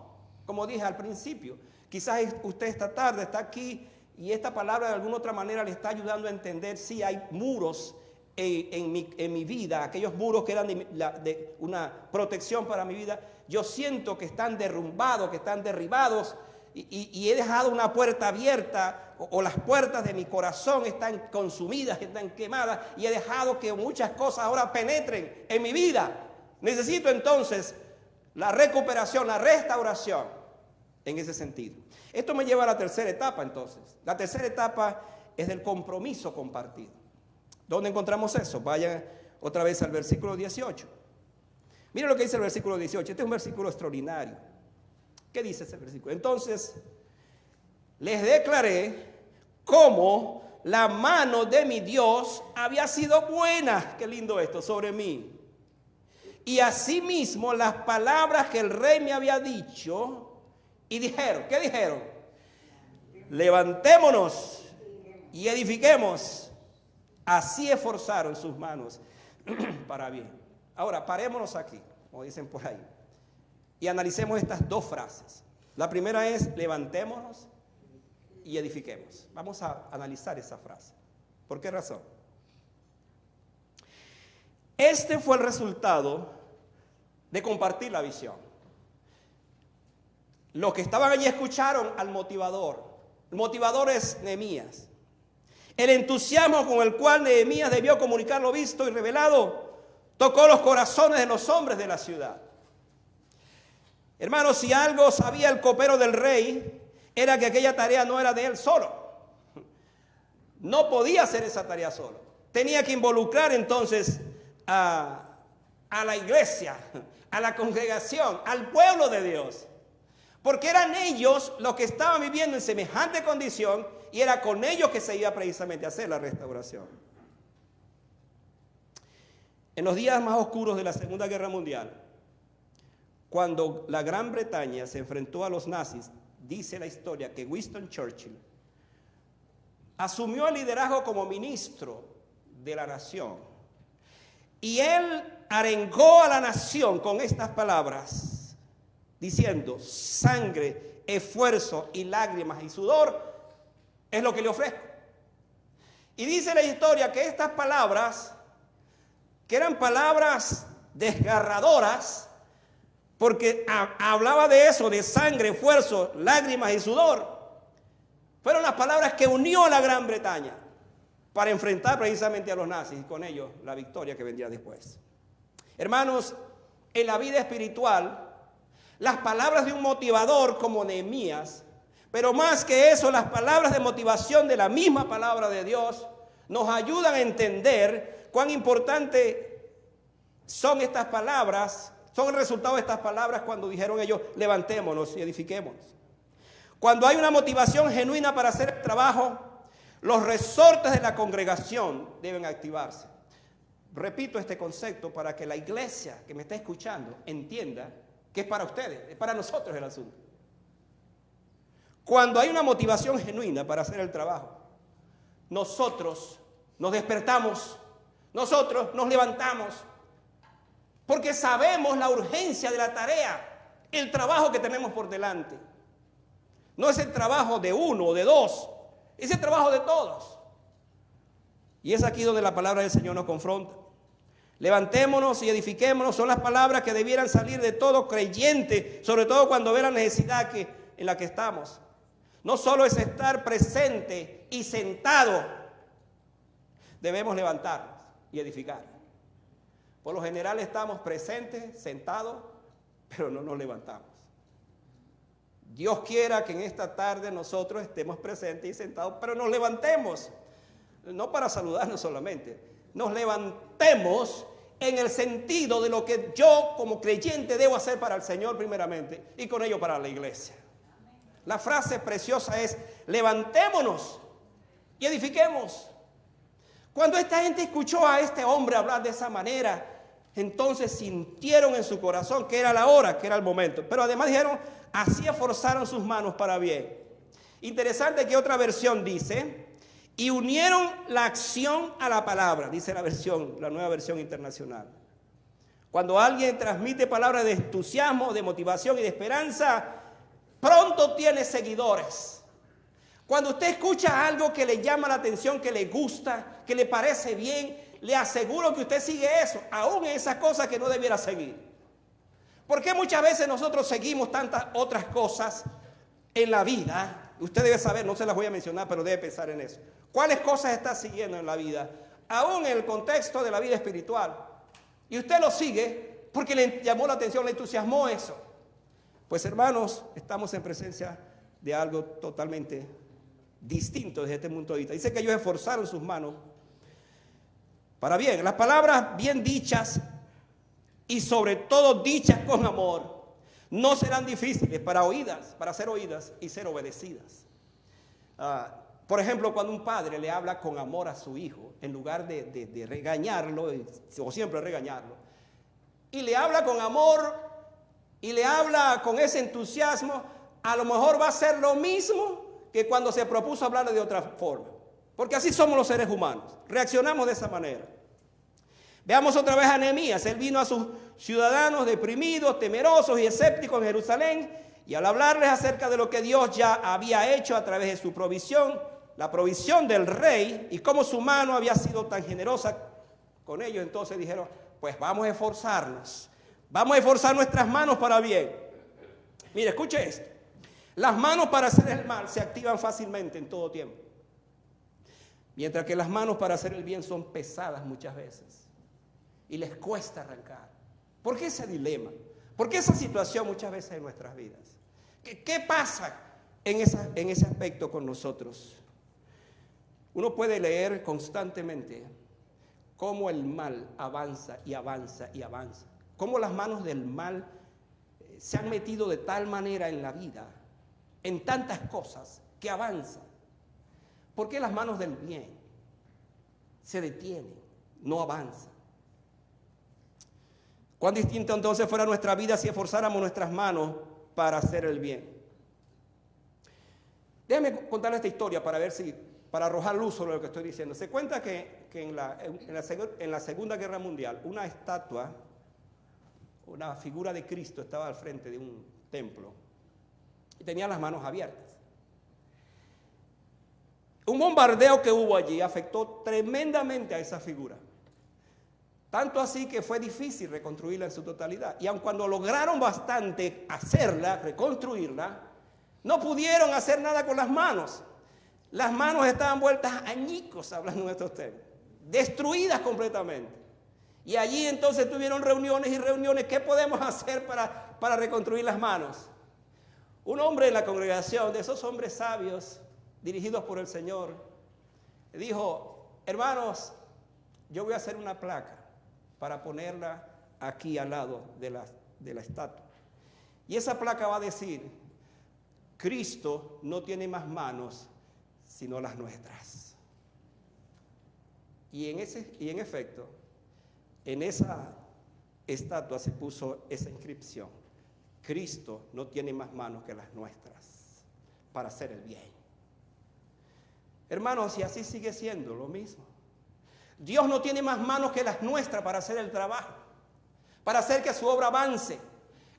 [SPEAKER 1] Como dije al principio, quizás usted esta tarde está aquí y esta palabra de alguna otra manera le está ayudando a entender si hay muros en mi vida, aquellos muros que eran de una protección para mi vida. Yo siento que están derrumbados, que están derribados y he dejado una puerta abierta, o las puertas de mi corazón están consumidas, están quemadas, y he dejado que muchas cosas ahora penetren en mi vida. Necesito entonces la recuperación, la restauración en ese sentido. Esto me lleva a la tercera etapa entonces. La tercera etapa es del compromiso compartido. ¿Dónde encontramos eso? Vayan otra vez al versículo 18. Miren lo que dice el versículo 18. Este es un versículo extraordinario. ¿Qué dice ese versículo? Entonces, les declaré cómo la mano de mi Dios había sido buena. Qué lindo esto, sobre mí. Y asimismo las palabras que el rey me había dicho, y dijeron, ¿qué dijeron? Levantémonos y edifiquemos. Así esforzaron sus manos para bien. Ahora, parémonos aquí, como dicen por ahí, y analicemos estas dos frases. La primera es: levantémonos y edifiquemos. Vamos a analizar esa frase. ¿Por qué razón? Este fue el resultado de compartir la visión. Los que estaban allí escucharon al motivador. El motivador es Nehemías. El entusiasmo con el cual Nehemías debió comunicar lo visto y revelado tocó los corazones de los hombres de la ciudad. Hermanos, si algo sabía el copero del rey, era que aquella tarea no era de él solo. No podía hacer esa tarea solo. Tenía que involucrar entonces a la iglesia, a la congregación, al pueblo de Dios. Porque eran ellos los que estaban viviendo en semejante condición y era con ellos que se iba precisamente a hacer la restauración. En los días más oscuros de la Segunda Guerra Mundial, cuando la Gran Bretaña se enfrentó a los nazis, dice la historia que Winston Churchill asumió el liderazgo como ministro de la nación. Y él arengó a la nación con estas palabras, diciendo: sangre, esfuerzo y lágrimas y sudor es lo que le ofrezco. Y dice la historia que estas palabras, que eran palabras desgarradoras, porque hablaba de eso, de sangre, esfuerzo, lágrimas y sudor, fueron las palabras que unió a la Gran Bretaña para enfrentar precisamente a los nazis y con ellos la victoria que vendría después. Hermanos, en la vida espiritual, las palabras de un motivador como Nehemías, pero más que eso, las palabras de motivación de la misma palabra de Dios, nos ayudan a entender cuán importante son estas palabras, son el resultado de estas palabras cuando dijeron ellos: levantémonos y edifiquémonos. Cuando hay una motivación genuina para hacer el trabajo, los resortes de la congregación deben activarse. Repito este concepto para que la iglesia que me está escuchando entienda que es para ustedes, es para nosotros el asunto. Cuando hay una motivación genuina para hacer el trabajo, nosotros nos despertamos, nosotros nos levantamos, porque sabemos la urgencia de la tarea, el trabajo que tenemos por delante. No es el trabajo de uno o de dos, es el trabajo de todos. Y es aquí donde la palabra del Señor nos confronta. Levantémonos y edifiquémonos son las palabras que debieran salir de todo creyente, sobre todo cuando ve la necesidad en la que estamos. No solo es estar presente y sentado, debemos levantarnos y edificar. Por lo general estamos presentes, sentados, pero no nos levantamos. Dios quiera que en esta tarde nosotros estemos presentes y sentados, pero nos levantemos, no para saludarnos solamente, nos levantemos en el sentido de lo que yo como creyente debo hacer para el Señor primeramente y con ello para la iglesia. La frase preciosa es: levantémonos y edifiquemos. Cuando esta gente escuchó a este hombre hablar de esa manera, entonces sintieron en su corazón que era la hora, que era el momento. Pero además dijeron: así esforzaron sus manos para bien. Interesante que otra versión dice: y unieron la acción a la palabra, dice la nueva versión internacional. Cuando alguien transmite palabras de entusiasmo, de motivación y de esperanza, pronto tiene seguidores. Cuando usted escucha algo que le llama la atención, que le gusta, que le parece bien, le aseguro que usted sigue eso, aún en esas cosas que no debiera seguir. Porque muchas veces nosotros seguimos tantas otras cosas en la vida? Usted debe saber, no se las voy a mencionar, pero debe pensar en eso. ¿Cuáles cosas está siguiendo en la vida? Aún en el contexto de la vida espiritual. Y usted lo sigue porque le llamó la atención, le entusiasmó eso. Pues hermanos, estamos en presencia de algo totalmente distinto desde este punto de vista. Dice que ellos esforzaron sus manos para bien. Las palabras bien dichas y sobre todo dichas con amor no serán difíciles para ser oídas y ser obedecidas. Por ejemplo, cuando un padre le habla con amor a su hijo, en lugar de regañarlo, o siempre regañarlo, y le habla con amor, y le habla con ese entusiasmo, a lo mejor va a ser lo mismo que cuando se propuso hablarle de otra forma. Porque así somos los seres humanos, reaccionamos de esa manera. Veamos otra vez a Nehemías. Él vino a sus ciudadanos deprimidos, temerosos y escépticos en Jerusalén, y al hablarles acerca de lo que Dios ya había hecho a través de su provisión, la provisión del rey, y cómo su mano había sido tan generosa con ellos, entonces dijeron: pues vamos a esforzarnos, vamos a esforzar nuestras manos para bien. Mire, escuche esto. Las manos para hacer el mal se activan fácilmente en todo tiempo, mientras que las manos para hacer el bien son pesadas muchas veces y les cuesta arrancar. ¿Por qué ese dilema? ¿Por qué esa situación muchas veces en nuestras vidas? ¿Qué pasa en ese aspecto con nosotros? Uno puede leer constantemente cómo el mal avanza y avanza y avanza. Cómo las manos del mal se han metido de tal manera en la vida, en tantas cosas, que avanzan. ¿Por qué las manos del bien se detienen, no avanzan? ¿Cuán distinto entonces fuera nuestra vida si esforzáramos nuestras manos para hacer el bien? Déjenme contarles esta historia para arrojar luz sobre lo que estoy diciendo. Se cuenta que en la Segunda Guerra Mundial, una estatua, una figura de Cristo estaba al frente de un templo y tenía las manos abiertas. Un bombardeo que hubo allí afectó tremendamente a esa figura. Tanto así que fue difícil reconstruirla en su totalidad. Y aun cuando lograron bastante hacerla, reconstruirla, no pudieron hacer nada con las manos. Las manos estaban vueltas añicos, hablando de estos temas, destruidas completamente. Y allí entonces tuvieron reuniones y reuniones. ¿Qué podemos hacer para reconstruir las manos? Un hombre en la congregación, de esos hombres sabios, dirigidos por el Señor, dijo: hermanos, yo voy a hacer una placa para ponerla aquí al lado de la estatua. Y esa placa va a decir: Cristo no tiene más manos sino las nuestras. Y en efecto, en esa estatua se puso esa inscripción: Cristo no tiene más manos que las nuestras para hacer el bien. Hermanos, y así sigue siendo lo mismo. Dios no tiene más manos que las nuestras para hacer el trabajo, para hacer que su obra avance.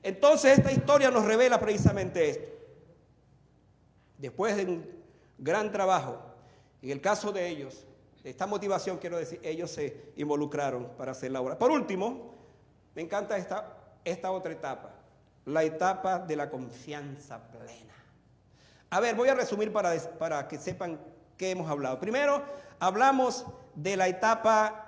[SPEAKER 1] Entonces esta historia nos revela precisamente esto. Después de un gran trabajo, en el caso de ellos, esta motivación, quiero decir, ellos se involucraron para hacer la obra. Por último, me encanta esta otra etapa, la etapa de la confianza plena. A ver, voy a resumir para que sepan qué hemos hablado. Primero, hablamos de la etapa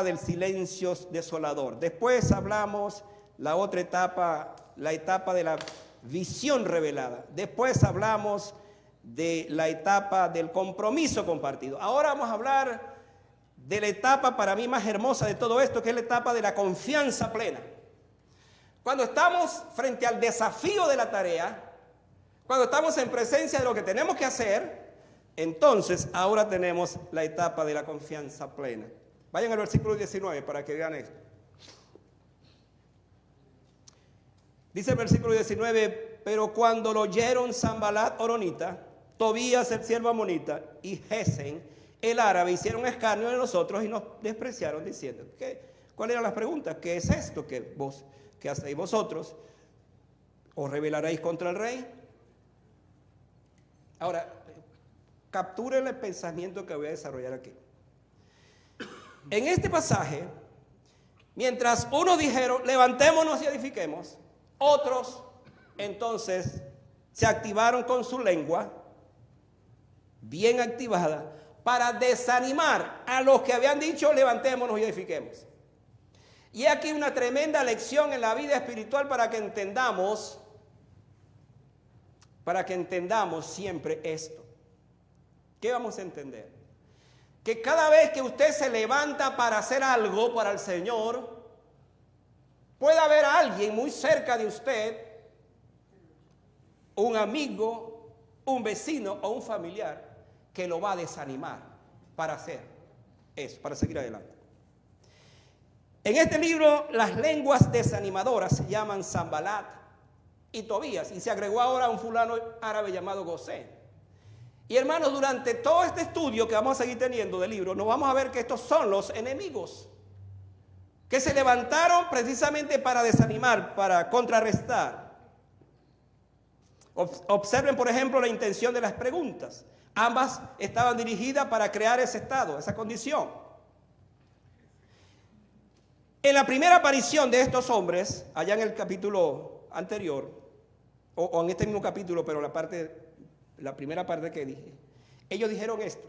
[SPEAKER 1] del silencio desolador. Después hablamos la otra etapa, la etapa de la visión revelada. Después hablamos de la etapa del compromiso compartido. Ahora vamos a hablar de la etapa para mí más hermosa de todo esto, que es la etapa de la confianza plena. Cuando estamos frente al desafío de la tarea, cuando estamos en presencia de lo que tenemos que hacer, entonces ahora tenemos la etapa de la confianza plena. Vayan al versículo 19 para que vean esto. Dice el versículo 19: pero cuando lo oyeron Sanbalat horonita, Tobías el siervo amonita y Gesem el árabe hicieron escarnio de nosotros y nos despreciaron diciendo: ¿cuáles eran las preguntas? ¿Qué es esto que hacéis vosotros? ¿Os rebelaréis contra el rey? Ahora, capturen el pensamiento que voy a desarrollar aquí. En este pasaje, mientras unos dijeron: levantémonos y edifiquemos, otros entonces se activaron con su lengua bien activada para desanimar a los que habían dicho: levantémonos y edifiquemos. Y aquí una tremenda lección en la vida espiritual para que entendamos siempre esto. ¿Qué vamos a entender? Que cada vez que usted se levanta para hacer algo para el Señor, puede haber alguien muy cerca de usted, un amigo, un vecino o un familiar, que lo va a desanimar para hacer eso, para seguir adelante. En este libro, las lenguas desanimadoras se llaman Sanbalat y Tobías, y se agregó ahora un fulano árabe llamado Gesem. Y hermanos, durante todo este estudio que vamos a seguir teniendo del libro, nos vamos a ver que estos son los enemigos que se levantaron precisamente para desanimar, para contrarrestar. Observen, por ejemplo, la intención de las preguntas. Ambas estaban dirigidas para crear ese estado, esa condición. En la primera aparición de estos hombres, allá en el capítulo anterior, o en este mismo capítulo, pero la primera parte que dije, ellos dijeron esto,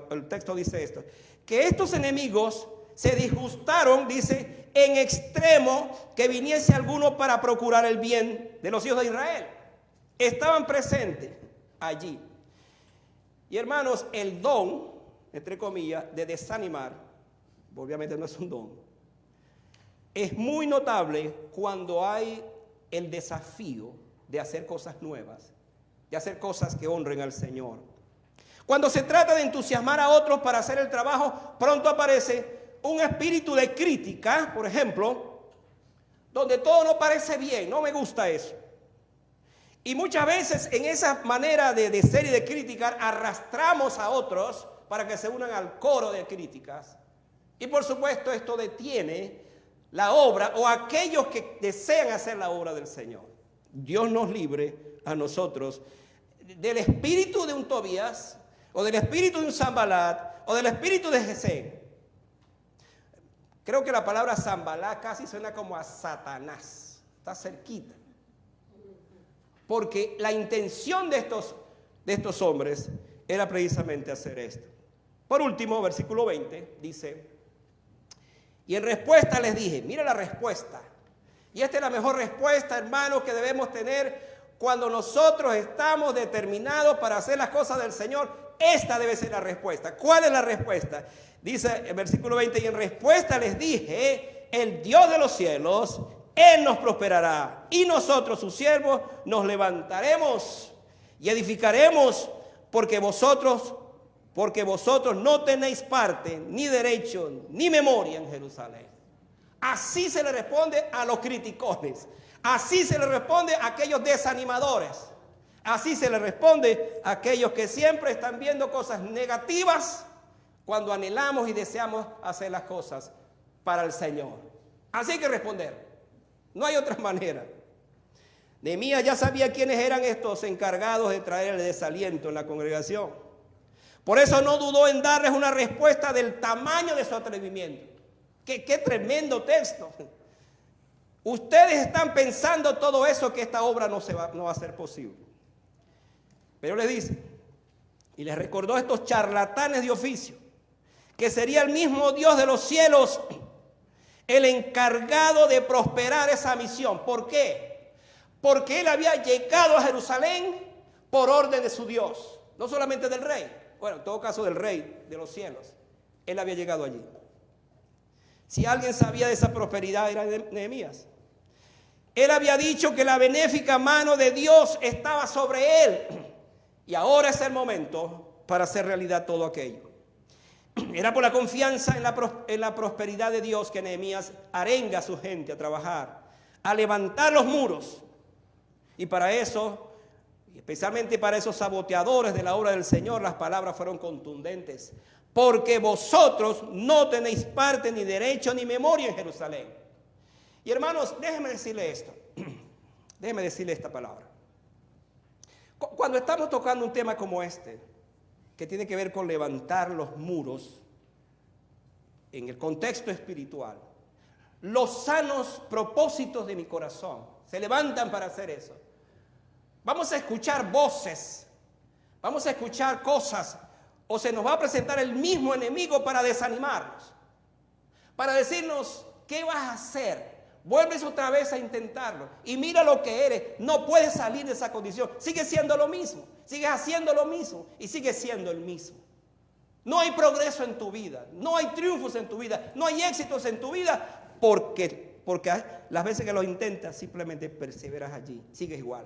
[SPEAKER 1] el texto dice esto, que estos enemigos se disgustaron, dice, en extremo que viniese alguno para procurar el bien de los hijos de Israel. Estaban presentes allí. Y hermanos, el don, entre comillas, de desanimar, obviamente no es un don, es muy notable cuando hay el desafío de hacer cosas nuevas, de hacer cosas que honren al Señor. Cuando se trata de entusiasmar a otros para hacer el trabajo, pronto aparece un espíritu de crítica, por ejemplo, donde todo no parece bien, no me gusta eso. Y muchas veces en esa manera de ser y de criticar arrastramos a otros para que se unan al coro de críticas. Y por supuesto esto detiene la obra o aquellos que desean hacer la obra del Señor. Dios nos libre a nosotros del espíritu de un Tobías o del espíritu de un Sanbalat o del espíritu de Gesem. Creo que la palabra Sanbalat casi suena como a Satanás, está cerquita. Porque la intención de estos hombres era precisamente hacer esto. Por último, versículo 20 dice, y en respuesta les dije, mira la respuesta. Y esta es la mejor respuesta, hermanos, que debemos tener cuando nosotros estamos determinados para hacer las cosas del Señor. Esta debe ser la respuesta. ¿Cuál es la respuesta? Dice el versículo 20, y en respuesta les dije, el Dios de los cielos, Él nos prosperará, y nosotros, sus siervos, nos levantaremos y edificaremos, porque vosotros no tenéis parte, ni derecho, ni memoria en Jerusalén. Así se le responde a los criticones, así se le responde a aquellos desanimadores, así se le responde a aquellos que siempre están viendo cosas negativas cuando anhelamos y deseamos hacer las cosas para el Señor. Así hay que responder, no hay otra manera. Nehemías ya sabía quiénes eran estos encargados de traer el desaliento en la congregación. Por eso no dudó en darles una respuesta del tamaño de su atrevimiento. ¡Qué tremendo texto! Ustedes están pensando todo eso, que esta obra no va a ser posible. Pero les dice, y les recordó a estos charlatanes de oficio, que sería el mismo Dios de los cielos el encargado de prosperar esa misión. ¿Por qué? Porque él había llegado a Jerusalén por orden de su Dios, no solamente del rey, bueno, en todo caso del rey de los cielos. Él había llegado allí. Si alguien sabía de esa prosperidad era Nehemías. Él había dicho que la benéfica mano de Dios estaba sobre él. Y ahora es el momento para hacer realidad todo aquello. Era por la confianza en la prosperidad de Dios que Nehemías arenga a su gente a trabajar, a levantar los muros. Y para eso, especialmente para esos saboteadores de la obra del Señor, las palabras fueron contundentes. Porque vosotros no tenéis parte, ni derecho, ni memoria en Jerusalén. Y hermanos, déjenme decirle esto. Déjenme decirle esta palabra. Cuando estamos tocando un tema como este, que tiene que ver con levantar los muros en el contexto espiritual, los sanos propósitos de mi corazón se levantan para hacer eso. Vamos a escuchar voces, vamos a escuchar cosas, o se nos va a presentar el mismo enemigo para desanimarnos, para decirnos, ¿qué vas a hacer? Vuelves otra vez a intentarlo y mira lo que eres, no puedes salir de esa condición, sigues siendo lo mismo, sigues haciendo lo mismo y sigues siendo el mismo. No hay progreso en tu vida, no hay triunfos en tu vida, no hay éxitos en tu vida, porque las veces que lo intentas simplemente perseveras allí, sigues igual.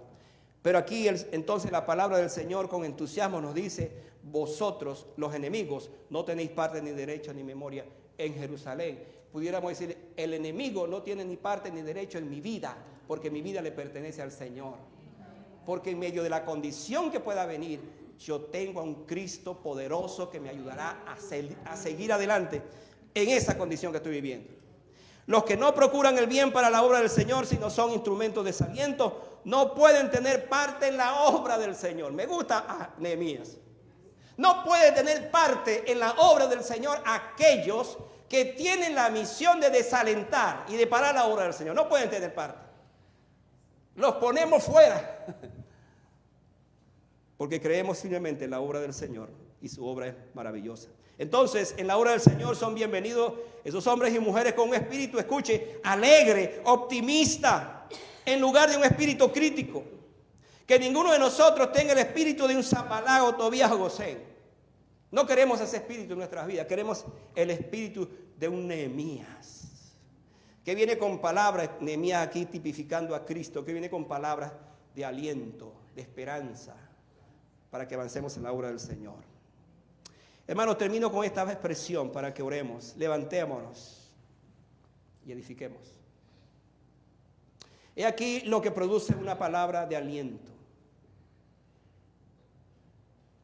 [SPEAKER 1] Pero aquí entonces la palabra del Señor con entusiasmo nos dice, vosotros los enemigos no tenéis parte ni derecho ni memoria en Jerusalén. Pudiéramos decir, el enemigo no tiene ni parte ni derecho en mi vida, porque mi vida le pertenece al Señor. Porque en medio de la condición que pueda venir, yo tengo a un Cristo poderoso que me ayudará a seguir adelante en esa condición que estoy viviendo. Los que no procuran el bien para la obra del Señor, sino son instrumentos de desaliento, no pueden tener parte en la obra del Señor. Me gusta Nehemías. No puede tener parte en la obra del Señor aquellos que tienen la misión de desalentar y de parar la obra del Señor. No pueden tener parte. Los ponemos fuera. Porque creemos firmemente en la obra del Señor y su obra es maravillosa. Entonces, en la obra del Señor son bienvenidos esos hombres y mujeres con un espíritu, escuche, alegre, optimista, en lugar de un espíritu crítico. Que ninguno de nosotros tenga el espíritu de un Zambalá o Tobías o Gosén. No queremos ese espíritu en nuestras vidas, queremos el espíritu de un Nehemías. Que viene con palabras, Nehemías aquí tipificando a Cristo, que viene con palabras de aliento, de esperanza, para que avancemos en la obra del Señor. Hermanos, termino con esta expresión para que oremos. Levantémonos y edifiquemos. He aquí lo que produce una palabra de aliento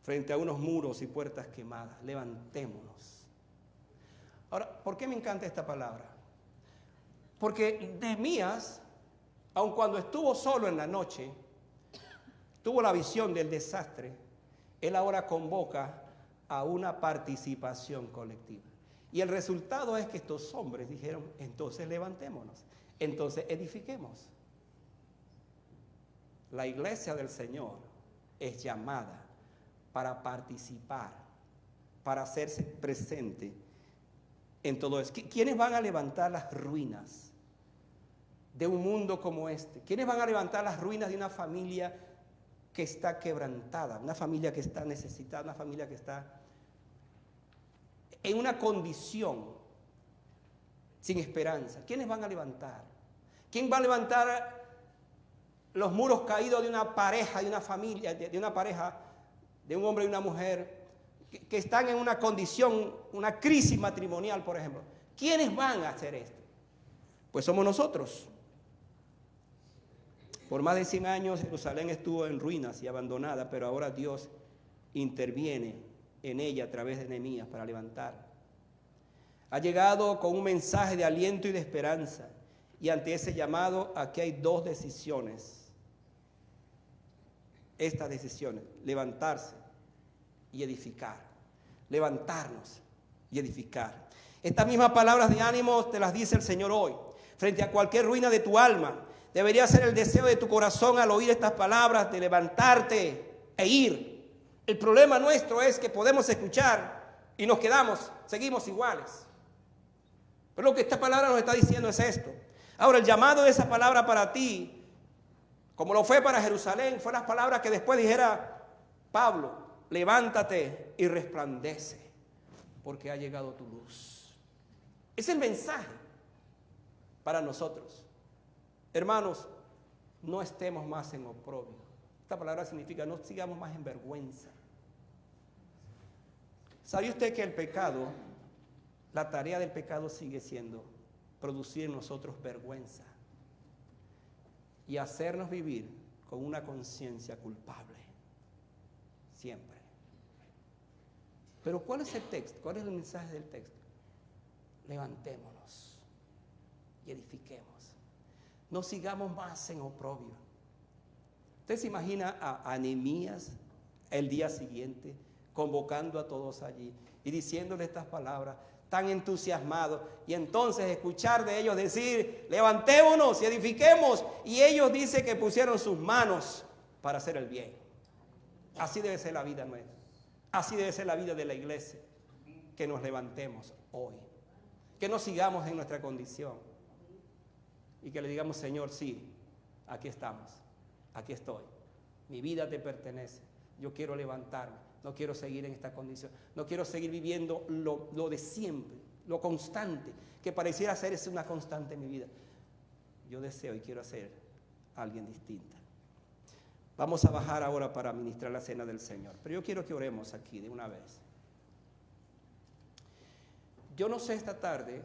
[SPEAKER 1] frente a unos muros y puertas quemadas. Levantémonos. Ahora, ¿por qué me encanta esta palabra? Porque Nehemías, aun cuando estuvo solo en la noche, tuvo la visión del desastre. Él ahora convoca a una participación colectiva. Y el resultado es que estos hombres dijeron, entonces levantémonos, entonces edifiquemos. La iglesia del Señor es llamada para participar, para hacerse presente en todo eso. ¿Quiénes van a levantar las ruinas de un mundo como este? ¿Quiénes van a levantar las ruinas de una familia que está quebrantada, una familia que está necesitada, una familia que está en una condición sin esperanza? ¿Quiénes van a levantar? ¿Quién va a levantar los muros caídos de una pareja, de una familia, de una pareja, de un hombre y una mujer que están en una condición, una crisis matrimonial, por ejemplo? ¿Quiénes van a hacer esto? Pues somos nosotros. Por más de 100 años Jerusalén estuvo en ruinas y abandonada, pero ahora Dios interviene en ella a través de Nehemías para levantar. Ha llegado con un mensaje de aliento y de esperanza. Y ante ese llamado, aquí hay dos decisiones. Estas decisiones: levantarse y edificar. Levantarnos y edificar. Estas mismas palabras de ánimo te las dice el Señor hoy. Frente a cualquier ruina de tu alma, debería ser el deseo de tu corazón al oír estas palabras de levantarte e ir. El problema nuestro es que podemos escuchar y nos quedamos, seguimos iguales. Pero lo que esta palabra nos está diciendo es esto. Ahora, el llamado de esa palabra para ti, como lo fue para Jerusalén, fue las palabras que después dijera Pablo: levántate y resplandece, porque ha llegado tu luz. Es el mensaje para nosotros. Hermanos, no estemos más en oprobio. Esta palabra significa no sigamos más en vergüenza. ¿Sabe usted que el pecado, la tarea del pecado sigue siendo producir en nosotros vergüenza y hacernos vivir con una conciencia culpable? Siempre. Pero ¿cuál es el texto? ¿Cuál es el mensaje del texto? Levantémonos y edifiquemos. No sigamos más en oprobio. Usted se imagina a Nehemías el día siguiente convocando a todos allí y diciéndole estas palabras, tan entusiasmado, y entonces escuchar de ellos decir: levantémonos y edifiquemos. Y ellos dicen que pusieron sus manos para hacer el bien. Así debe ser la vida nuestra. Así debe ser la vida de la iglesia. Que nos levantemos hoy. Que no sigamos en nuestra condición. Y que le digamos: Señor, sí, aquí estamos. Aquí estoy. Mi vida te pertenece. Yo quiero levantarme. No quiero seguir en esta condición. No quiero seguir viviendo lo de siempre, lo constante, que pareciera ser es una constante en mi vida. Yo deseo y quiero ser alguien distinta. Vamos a bajar ahora para ministrar la cena del Señor. Pero yo quiero que oremos aquí de una vez. Yo no sé esta tarde,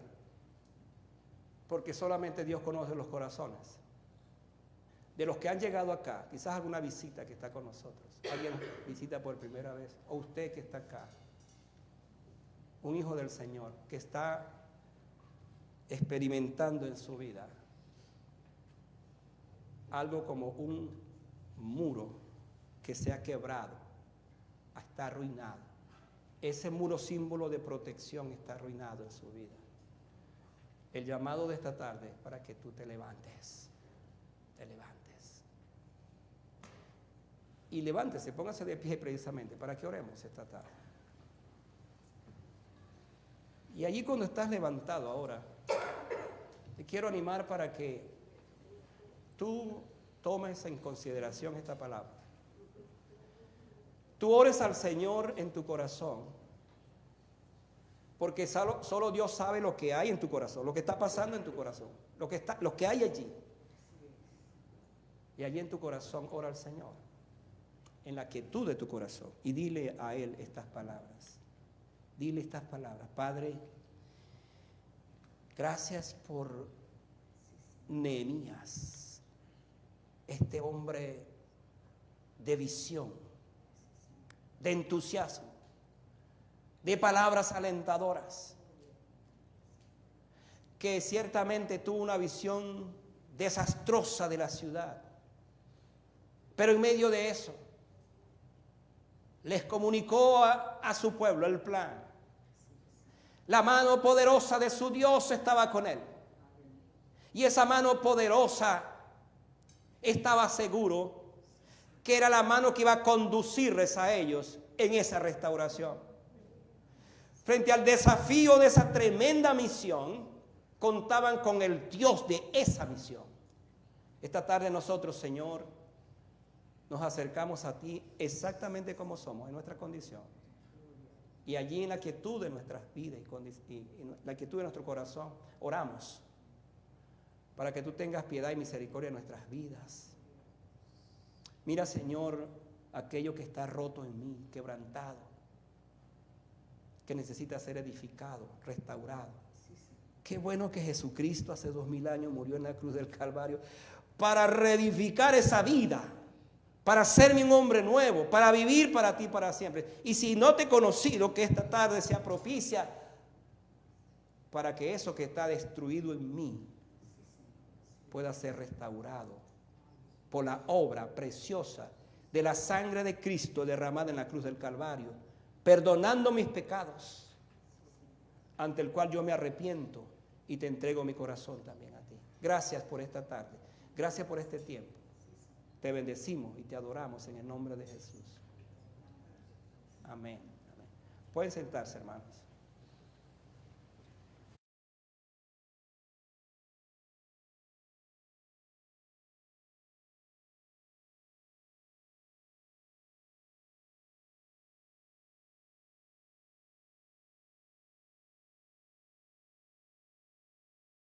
[SPEAKER 1] porque solamente Dios conoce los corazones. De los que han llegado acá, quizás alguna visita que está con nosotros, alguien visita por primera vez, o usted que está acá, un hijo del Señor que está experimentando en su vida algo como un muro que se ha quebrado, está arruinado. Ese muro símbolo de protección está arruinado en su vida. El llamado de esta tarde es para que tú te levantes, Y levántese, póngase de pie precisamente para que oremos esta tarde. Y allí cuando estás levantado ahora, te quiero animar para que tú tomes en consideración esta palabra. Tú ores al Señor en tu corazón, porque solo Dios sabe lo que hay en tu corazón, lo que está pasando en tu corazón, lo que hay allí. Y allí en tu corazón ora al Señor, en la quietud de tu corazón, y dile a Él estas palabras. Dile estas palabras: Padre, gracias por Nehemías, este hombre de visión, de entusiasmo, de palabras alentadoras, que ciertamente tuvo una visión desastrosa de la ciudad, pero en medio de eso les comunicó a su pueblo el plan. La mano poderosa de su Dios estaba con él, y esa mano poderosa estaba seguro que era la mano que iba a conducirles a ellos en esa restauración. Frente al desafío de esa tremenda misión, contaban con el Dios de esa misión. Esta tarde nosotros, Señor, nos acercamos a ti exactamente como somos, en nuestra condición. Y allí en la quietud de nuestras vidas y en la quietud de nuestro corazón, oramos para que tú tengas piedad y misericordia en nuestras vidas. Mira, Señor, aquello que está roto en mí, quebrantado, que necesita ser edificado, restaurado. Qué bueno que Jesucristo hace 2000 años murió en la cruz del Calvario para reedificar esa vida, para hacerme un hombre nuevo, para vivir para ti para siempre. Y si no te he conocido, que esta tarde sea propicia para que eso que está destruido en mí pueda ser restaurado por la obra preciosa de la sangre de Cristo derramada en la cruz del Calvario, perdonando mis pecados, ante el cual yo me arrepiento y te entrego mi corazón también a ti. Gracias por esta tarde, gracias por este tiempo. Te bendecimos y te adoramos en el nombre de Jesús. Amén. Amén. Pueden sentarse, hermanos.